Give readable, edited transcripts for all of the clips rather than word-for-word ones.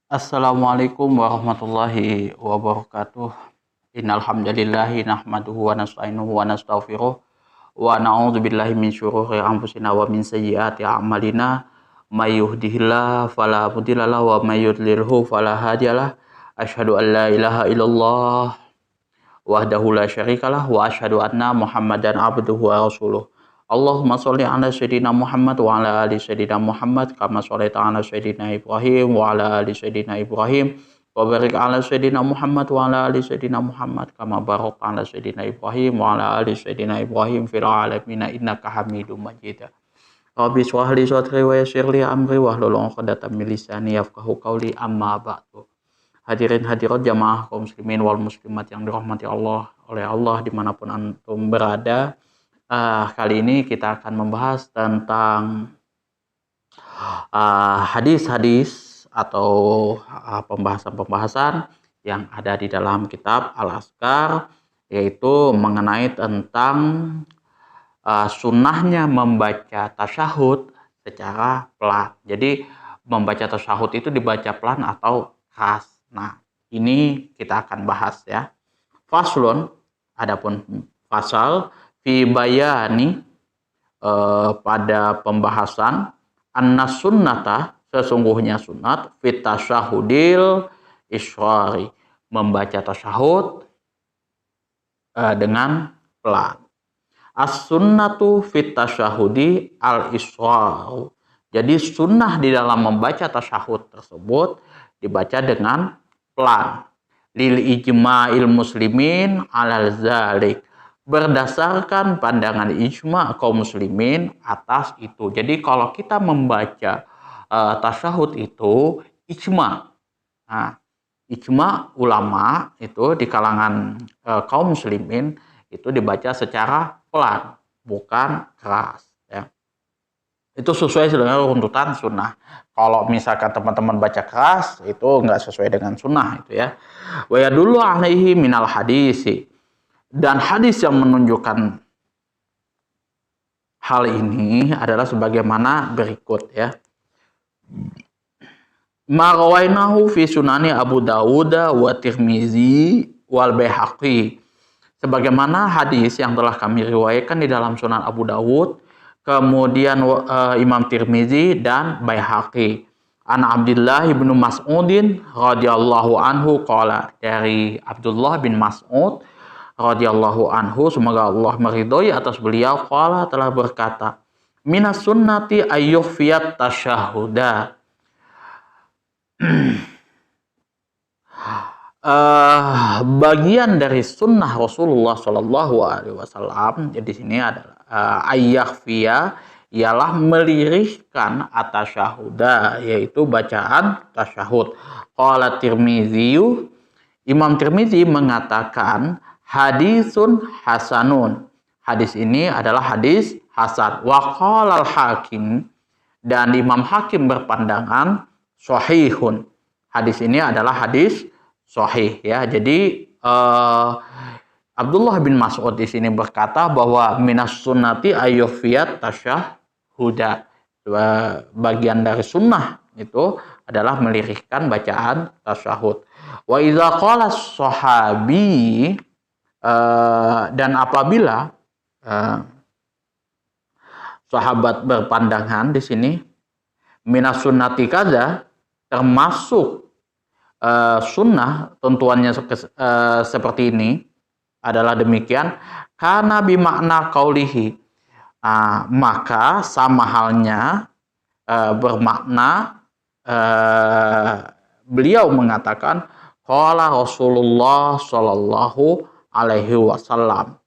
Assalamualaikum warahmatullahi wabarakatuh. Innal hamdalillahi nahmaduhu wa nasta'inuhu wa nastaghfiruh wa na'udzubillahi min syururi anfusina wa min sayyiati a'malina. May yahdihillahu fala mudhillalah wa may yudlilhu fala hadiyalah. Asyhadu an la ilaha illallah wahdahu la syarikalah wa asyhadu anna Muhammadan abduhu wa rasuluh. Allahumma sholli ala sayyidina Muhammad wa ala ali sayyidina Muhammad kama shallaita ala sayyidina Ibrahim wa ala ali sayyidina Ibrahim wa barik ala sayyidina Muhammad wa ala ali sayyidina Muhammad kama barakta ala sayyidina Ibrahim wa ala ali sayyidina Ibrahim fil alamin innaka Hamidum Majid. Rabbi shrah li sadri wa yassir li amri wahlul 'uqdatam min lisani yafqahu qawli amma ba'du. Hadirin hadirat jamaah kaum muslimin wal muslimat yang dirahmati Allah oleh Allah dimanapun antum berada. Kali ini kita akan membahas tentang hadis-hadis atau pembahasan-pembahasan yang ada di dalam kitab Al-Azkar, yaitu mengenai tentang sunnahnya membaca tasyahud secara pelan. Jadi membaca tasyahud itu dibaca pelan atau khas. Nah, ini kita akan bahas ya. Faslun, adapun pasal fi bayani pada pembahasan anna sunnata, sesungguhnya sunat fit tasyahudil isyrari, membaca tasyahud dengan pelan. As-sunnatu fit tasyahudi al-israr. Jadi sunnah di dalam membaca tasyahud tersebut dibaca dengan pelan. Lil ijma'il muslimin alal zalik, berdasarkan pandangan ijma kaum muslimin atas itu. Jadi kalau kita membaca tasyahud itu ijma. Nah, ijma ulama itu di kalangan kaum muslimin itu dibaca secara pelan, bukan keras ya. Itu sesuai dengan runtutan sunnah. Kalau misalkan teman-teman baca keras, itu nggak sesuai dengan sunnah itu ya. Wa yadullu alaihi minal hadisi, dan hadis yang menunjukkan hal ini adalah sebagaimana berikut ya. Ma rawainahu fi sunani Abu Dawud wa Tirmizi wal Baihaqi, sebagaimana hadis yang telah kami riwayatkan di dalam Sunan Abu Dawud, kemudian Imam Tirmizi dan Baihaqi. An Abdullah bin Mas'udin radhiyallahu anhu qala, dari Abdullah bin Mas'ud radhiyallahu anhu, semoga Allah meridhoi atas beliau, qala, telah berkata, minas sunnati ayyuhfiyat tasyahuda. Bagian dari sunnah Rasulullah Shallallahu Alaihi Wasallam di sini adalah ayyahfiya, ialah melirihkan atasyahuda, yaitu bacaan tasyahud. Qala Tirmizi, Imam Tirmizi mengatakan hadisun hasanun, hadis ini adalah hadis hasan. Wa qala al-Hakim, dan Imam Hakim berpandangan sahihun, hadis ini adalah hadis sahih ya. Jadi Abdullah bin Mas'ud di sini berkata bahwa minas sunnati ayyufiyat tasyahuda, bagian dari sunnah itu adalah melirihkan bacaan tasyahud. Wa idza qala sahabi, dan apabila sahabat berpandangan di sini minas sunnati kaza, termasuk sunnah, tentuannya seperti ini adalah demikian, karena bimakna qaulihi, maka sama halnya bermakna beliau mengatakan qala Rasulullah sallallahu alaihi wasallam,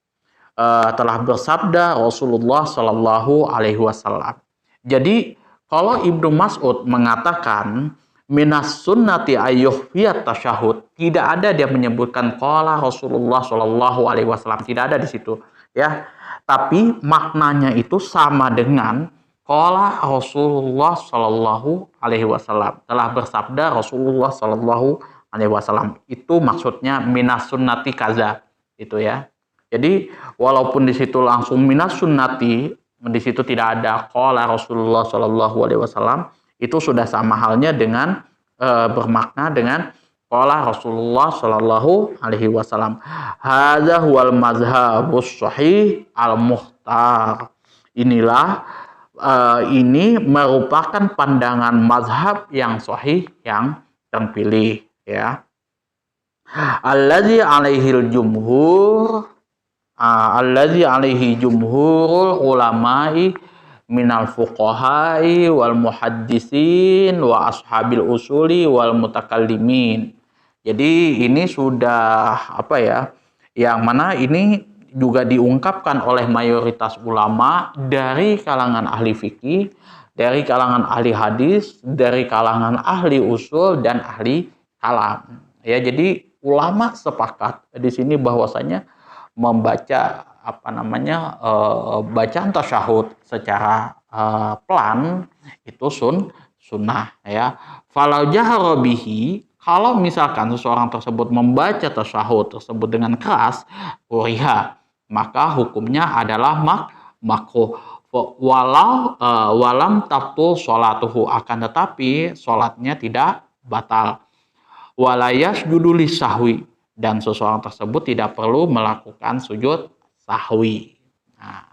telah bersabda Rasulullah sallallahu alaihi wasallam. Jadi kalau Ibnu Mas'ud mengatakan minas sunnati ayyuhfiyat tasyahud, tidak ada dia menyebutkan qala Rasulullah sallallahu alaihi wasallam, tidak ada di situ ya. Tapi maknanya itu sama dengan qala Rasulullah sallallahu alaihi wasallam, telah bersabda Rasulullah sallallahu alaihi wasallam. Itu maksudnya minas sunnati kaza itu ya. Jadi walaupun di situ langsung minas sunnati, di situ tidak ada qala Rasulullah sallallahu alaihi wasallam, itu sudah sama halnya dengan bermakna dengan qala Rasulullah Shallallahu alaihi wasallam. Hadza huwal mazhabus shahih al-mukhtar. Inilah ini merupakan pandangan mazhab yang sahih yang terpilih ya. Allazi alaihil jumhur allazi alaihi jumhurul ulama'i minal fuqahai wal muhaddisin wa ashabil usuli wal mutakallimin. Jadi ini sudah apa ya, yang mana ini juga diungkapkan oleh mayoritas ulama dari kalangan ahli fikih, dari kalangan ahli hadis, dari kalangan ahli usul dan ahli kalam. Ya, jadi ulama sepakat di sini bahwasanya membaca apa namanya bacaan tasyahud secara pelan itu sunnah ya. Falau jahara bihi, kalau misalkan seseorang tersebut membaca tasyahud tersebut dengan keras, uriha, maka hukumnya adalah makruh. Walau walam tabtul sholatuhu, akan tetapi sholatnya tidak batal. Walayas judulis sahwi, dan seseorang tersebut tidak perlu melakukan sujud sahwi. Nah,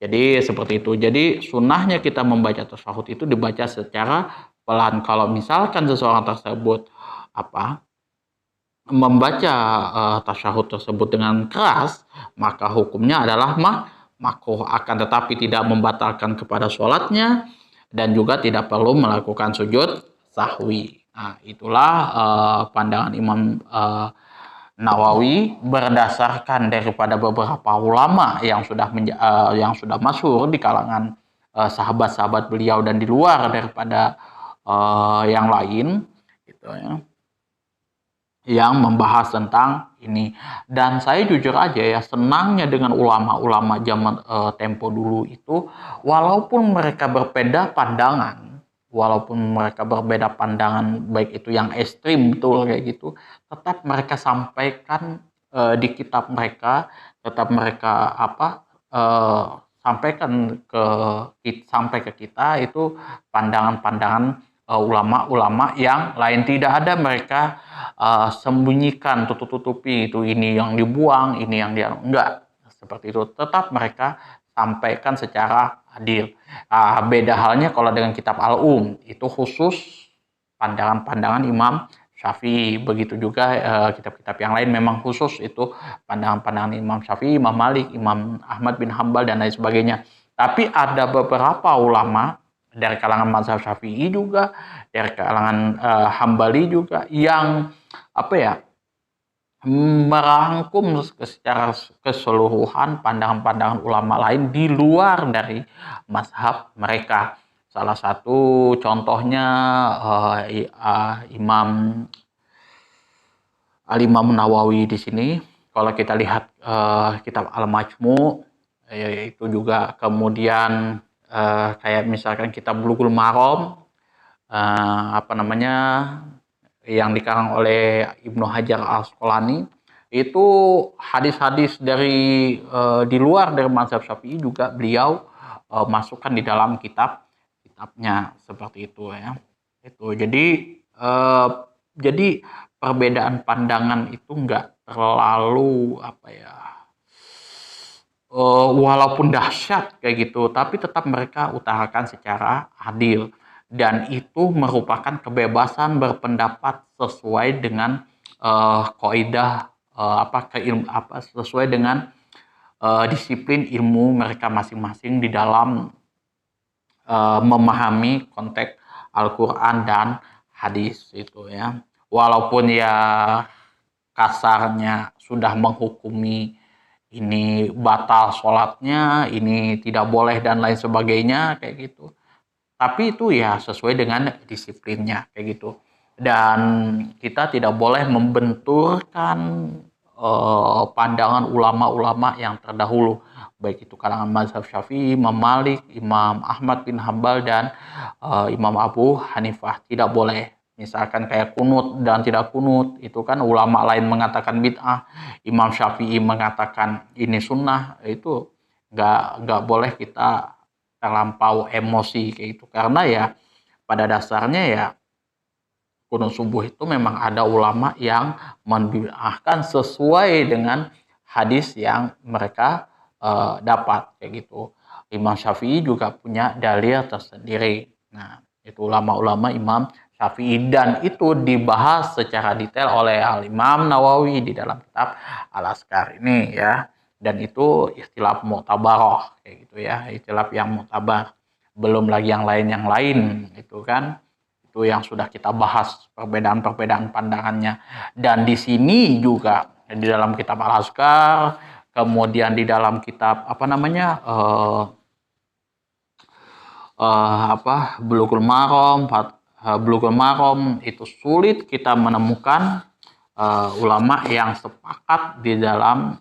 jadi seperti itu. Jadi sunnahnya kita membaca tasyahud itu dibaca secara pelan. Kalau misalkan seseorang tersebut membaca tasyahud tersebut dengan keras, maka hukumnya adalah makruh, akan tetapi tidak membatalkan kepada sholatnya dan juga tidak perlu melakukan sujud sahwi. Nah, itulah pandangan Imam Nawawi berdasarkan daripada beberapa ulama yang sudah masyhur di kalangan sahabat-sahabat beliau dan di luar daripada yang lain, gitu ya, yang membahas tentang ini. Dan saya jujur aja ya, senangnya dengan ulama-ulama zaman tempo dulu itu, walaupun mereka berbeda pandangan, baik itu yang ekstrim betul kayak gitu, tetap mereka sampaikan di kitab mereka, tetap mereka sampaikan sampai ke kita itu pandangan-pandangan ulama-ulama yang lain. Tidak ada mereka sembunyikan, tutup-tutupi itu, ini yang dibuang, ini yang dia enggak seperti itu. Tetap mereka sampaikan secara adil. Beda halnya kalau dengan kitab itu khusus pandangan-pandangan Imam Syafi'i. Begitu juga kitab-kitab yang lain memang khusus itu pandangan-pandangan Imam Syafi'i, Imam Malik, Imam Ahmad bin Hambal dan lain sebagainya. Tapi ada beberapa ulama dari kalangan mazhab Syafi'i juga, dari kalangan Hambali juga, yang merangkum secara keseluruhan pandangan-pandangan ulama lain di luar dari mazhab mereka. Salah satu contohnya Imam Al-Imam Nawawi di sini. Kalau kita lihat kitab Al-Majmu', itu juga, kemudian kayak misalkan kitab Bulughul Maram, yang dikarang oleh Ibnu Hajar Al-Asqalani, itu hadis-hadis dari di luar dari mazhab Syafi'i juga beliau masukkan di dalam kitabnya seperti itu ya. Itu jadi perbedaan pandangan itu enggak terlalu walaupun dahsyat kayak gitu, tapi tetap mereka utarakan secara adil. Dan itu merupakan kebebasan berpendapat sesuai dengan kaidah sesuai dengan disiplin ilmu mereka masing-masing di dalam memahami konteks Al-Quran dan hadis itu ya. Walaupun ya kasarnya sudah menghukumi ini batal sholatnya, ini tidak boleh dan lain sebagainya kayak gitu. Tapi itu ya sesuai dengan disiplinnya kayak gitu. Dan kita tidak boleh membenturkan pandangan ulama-ulama yang terdahulu, baik itu kalangan mazhab Syafi'i, Imam Malik, Imam Ahmad bin Hambal dan Imam Abu Hanifah. Tidak boleh. Misalkan kayak kunut dan tidak kunut, itu kan ulama lain mengatakan bid'ah, Imam Syafi'i mengatakan ini sunnah, itu nggak boleh kita terlampau emosi kayak itu, karena ya pada dasarnya ya kunut subuh itu memang ada ulama yang membid'ahkan sesuai dengan hadis yang mereka dapat kayak gitu. Imam Syafi'i juga punya dalil tersendiri. Nah, itu ulama-ulama Imam Syafi'i, dan itu dibahas secara detail oleh Al-Imam Nawawi di dalam kitab Al-Azkar ini ya. Dan itu istilah mu'tabarah kayak gitu ya, istilah yang mu'tabar. Belum lagi yang lain itu kan. Itu yang sudah kita bahas perbedaan-perbedaan pandangannya. Dan di sini juga di dalam kitab Al-Azkar, kemudian di dalam kitab apa namanya? Bulughul Maram, Bulughul Maram itu sulit kita menemukan ulama yang sepakat di dalam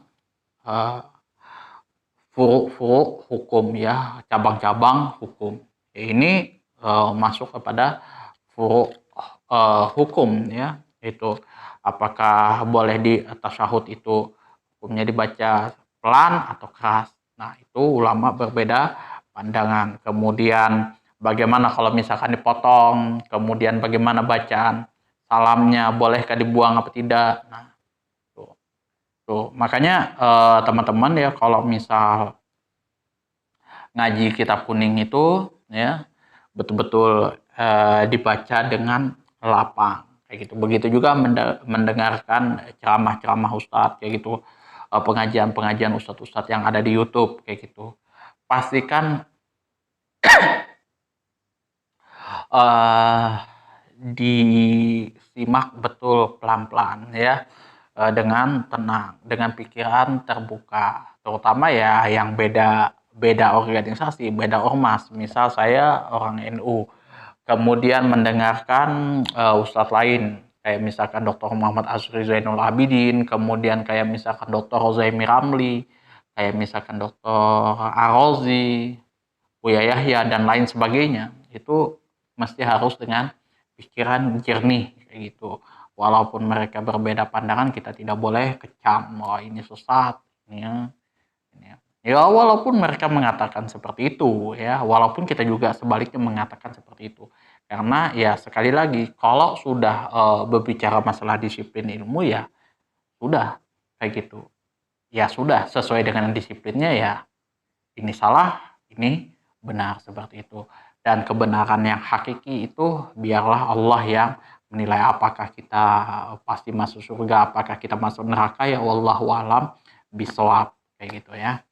furu-furu hukum ya, cabang-cabang hukum. Ini masuk kepada furu hukum ya, itu apakah boleh di tasyahud itu hukumnya dibaca pelan atau keras. Nah, itu ulama berbeda pandangan. Kemudian bagaimana kalau misalkan dipotong, kemudian bagaimana bacaan salamnya, bolehkah dibuang apa tidak. Nah, tuh makanya teman-teman ya, kalau misal ngaji kitab kuning itu ya betul-betul dibaca dengan lapang kayak gitu. Begitu juga mendengarkan ceramah-ceramah ustadz kayak gitu, pengajian-pengajian ustadz-ustadz yang ada di YouTube kayak gitu. Pastikan disimak betul pelan-pelan ya, dengan tenang, dengan pikiran terbuka, terutama ya yang beda organisasi, beda ormas. Misal saya orang NU, kemudian mendengarkan ustadz lain kayak misalkan Dr. Muhammad Asri Zainul Abidin, kemudian kayak misalkan Dr. Rozaimi Ramli, kayak misalkan Dr. Arozi, Buya Yahya dan lain sebagainya, itu mesti harus dengan pikiran jernih kayak gitu. Walaupun mereka berbeda pandangan, kita tidak boleh kecam, wah ini sesat, ini ya. Ya walaupun mereka mengatakan seperti itu ya, walaupun kita juga sebaliknya mengatakan seperti itu. Karena ya sekali lagi, kalau sudah berbicara masalah disiplin ilmu ya sudah kayak gitu. Ya sudah sesuai dengan disiplinnya ya, ini salah, ini benar seperti itu. Dan kebenaran yang hakiki itu biarlah Allah yang menilai, apakah kita pasti masuk surga, apakah kita masuk neraka, ya wallahu alam bisawab kayak gitu ya.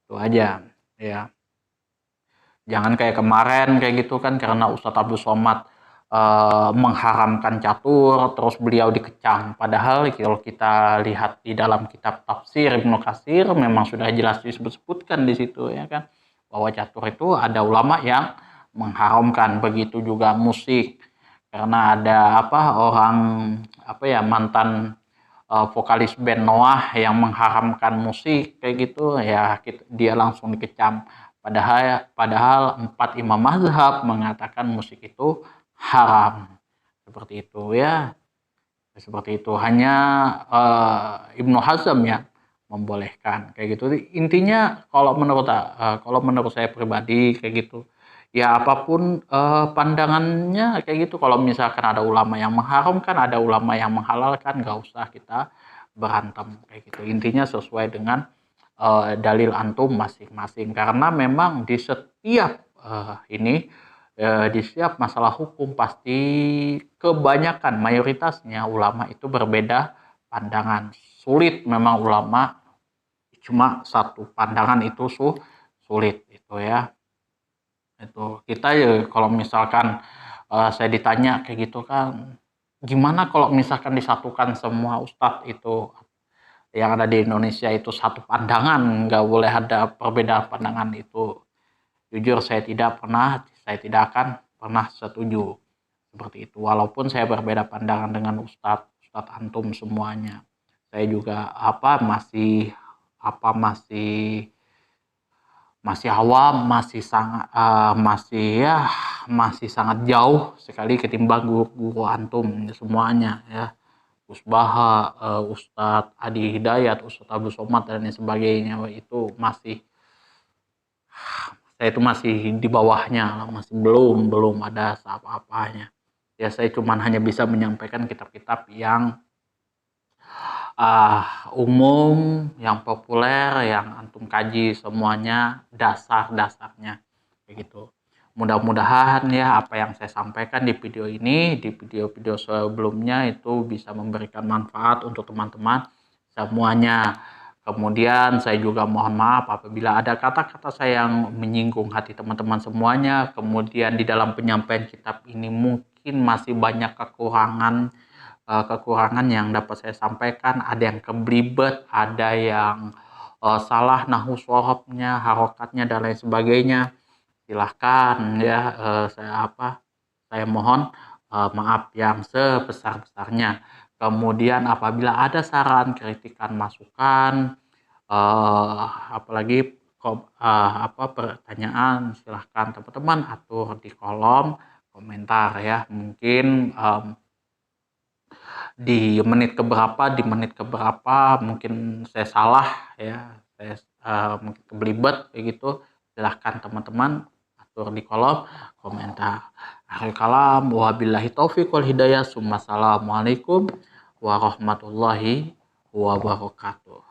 Itu aja ya. Jangan kayak kemarin kayak gitu kan, karena Ustadz Abdul Somad mengharamkan catur, terus beliau dikecam. Padahal kalau kita lihat di dalam kitab tafsir Ibnu Katsir memang sudah jelas disebutkan di situ ya kan, bahwa catur itu ada ulama yang mengharamkan. Begitu juga musik, karena ada orang mantan vokalis band Noah yang mengharamkan musik kayak gitu ya, dia langsung dikecam. Padahal 4 imam mazhab mengatakan musik itu haram. Seperti itu ya. Seperti itu. Hanya Ibnu Hazm ya membolehkan kayak gitu. Intinya kalau menurut saya pribadi kayak gitu, ya apapun pandangannya kayak gitu, kalau misalkan ada ulama yang mengharamkan, ada ulama yang menghalalkan, nggak usah kita berantem kayak gitu. Intinya sesuai dengan dalil antum masing-masing, karena memang di setiap di setiap masalah hukum pasti kebanyakan mayoritasnya ulama itu berbeda pandangan. Sulit memang ulama cuma satu pandangan itu sulit itu ya. Itu kita ya kalau misalkan saya ditanya kayak gitu kan, gimana kalau misalkan disatukan semua ustadz itu yang ada di Indonesia itu satu pandangan, nggak boleh ada perbedaan pandangan itu. Jujur saya tidak akan pernah setuju seperti itu. Walaupun saya berbeda pandangan dengan Ustadz antum semuanya. Saya juga masih awam, masih sangat jauh sekali ketimbang guru antum semuanya ya. Gus Baha, Ustadz Adi Hidayat, Ustadz Abdul Somad dan lain sebagainya, itu saya itu masih di bawahnya, masih belum ada apa-apanya Ya saya cuman hanya bisa menyampaikan kitab-kitab yang umum, yang populer, yang antum kaji semuanya dasar-dasarnya begitu. Mudah-mudahan ya apa yang saya sampaikan di video ini, di video-video sebelumnya itu bisa memberikan manfaat untuk teman-teman semuanya. Kemudian saya juga mohon maaf apabila ada kata-kata saya yang menyinggung hati teman-teman semuanya. Kemudian di dalam penyampaian kitab ini mungkin masih banyak kekurangan yang dapat saya sampaikan, ada yang keblibet, ada yang salah nahwu shorobnya, harokatnya dan lain sebagainya. Silahkan ya, saya mohon maaf yang sebesar-besarnya. Kemudian apabila ada saran, kritikan, masukan, apalagi pertanyaan, silahkan teman-teman atur di kolom komentar ya. Mungkin di menit keberapa mungkin saya salah ya, saya mungkin kebelibet kayak gitu. Silahkan teman-teman atur di kolom komentar. Akhir kalam, wabillahi taufiq wal hidayah. Assalamualaikum warahmatullahi wabarakatuh.